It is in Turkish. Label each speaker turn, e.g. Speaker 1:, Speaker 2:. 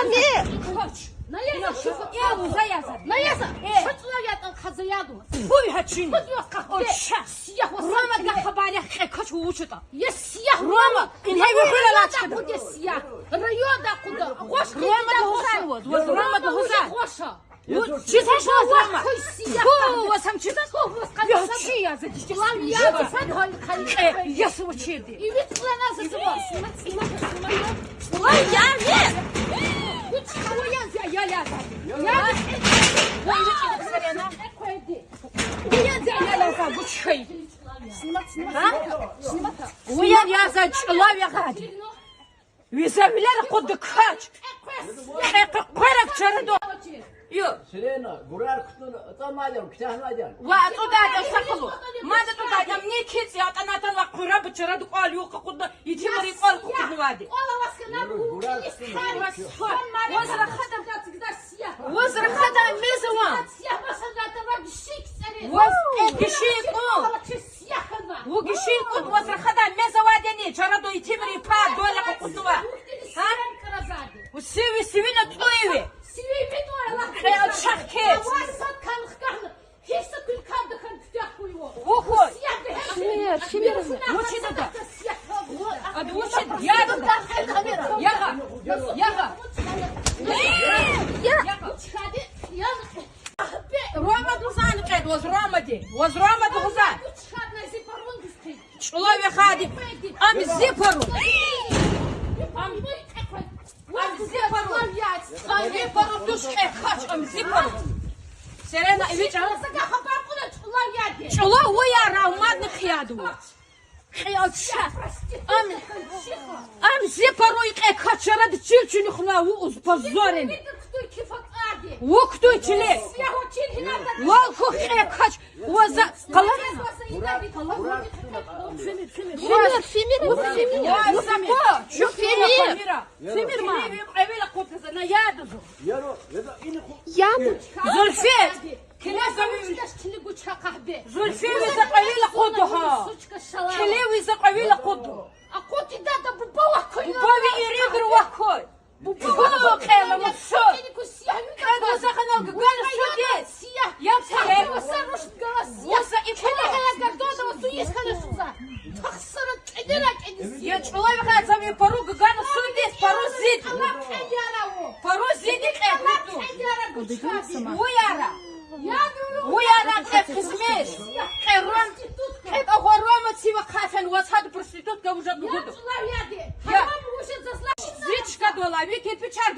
Speaker 1: nie!
Speaker 2: No ja zajazę.
Speaker 1: No jest! Szatula ja tam kazajadu.
Speaker 2: Buj haçin.
Speaker 1: Chodź kahve. Siyah
Speaker 2: Roma
Speaker 1: wasam.
Speaker 2: da habari kaç uçuta.
Speaker 1: Ya siyah
Speaker 2: Roma. İnhay ve böyle laçkı.
Speaker 1: Bu de siyah. Ryoda kuda. Hoş
Speaker 2: Roma da Husan var. Roma da Husan.
Speaker 1: Hoşa.
Speaker 2: Çizen şu Roma.
Speaker 1: Siyah.
Speaker 2: Bu vasam çizen. Ya çi yazı.
Speaker 1: Lan ya sen hal
Speaker 2: Yası bu çirdi.
Speaker 1: Evet ulan nasıl var?
Speaker 2: Ay ya ne?
Speaker 1: Bu çıkıyor ya ya.
Speaker 2: Ya. Bu iyice çirdi Selena. Uyan ya la bu şey. Uyan ya sen çulav ya hadi. Визавилер куды кач. Кырык чырды. Ю.
Speaker 3: Selena, gurar kutunu atamayacağım, kitahmayacağım.
Speaker 2: Ва туда да сакылу. Мада туда да мне кит я танатан ва кыра бычырды кал юк куды. Иди мори кал куды вади. Возра хадам Возра хадам мезуан. Воз гишин ку. Во гишин ку возра хадам мезавадени. Чарадо иди мори па дола куды ва. Ха? Усиви сивина туеви. Хейл шахкет. Ухой. Учи туда. А ты учи. Яга. Яга. Яга. Рома Дузан кед. Воз Рома ди. Воз Рома Дузан. Чулове хади. Ам зипару. Ам зипару душке хач. Ам зипару. Selena evet canım. Çula o ya rahmat khiyadu. Khiyad şah. Am ziparo ik kaçara da çilçini xna u uz pozoren. Вокто чили. Волку kaç. Ваза кала.
Speaker 1: Фемир.
Speaker 2: Şu Femir ma. Evela kopyası na yadı.
Speaker 3: Yaro, ini
Speaker 1: Яблочко.
Speaker 2: Zulfet.
Speaker 1: kahve.
Speaker 2: Zulfi wiza qawila quduha. Kile wiza qawila qudu.
Speaker 1: Akoti da bu baba koy.
Speaker 2: Babi iridir wakoy. Bu qela musu. Kada sakana gala sudi.
Speaker 1: Siyah.
Speaker 2: Yapsa
Speaker 1: Sarhoş gala siyah.
Speaker 2: Wasa ipele
Speaker 1: Gardoda su yeskala suza. Taksara ederek edin.
Speaker 2: Я человек сами пару гана судит, пару зид. Пару зид эту. Уяра. Уяра кефисмеш. Херон. Это хорома цива кафен васад проститутка уже буду. Я. Зичка дола, ви кирпичар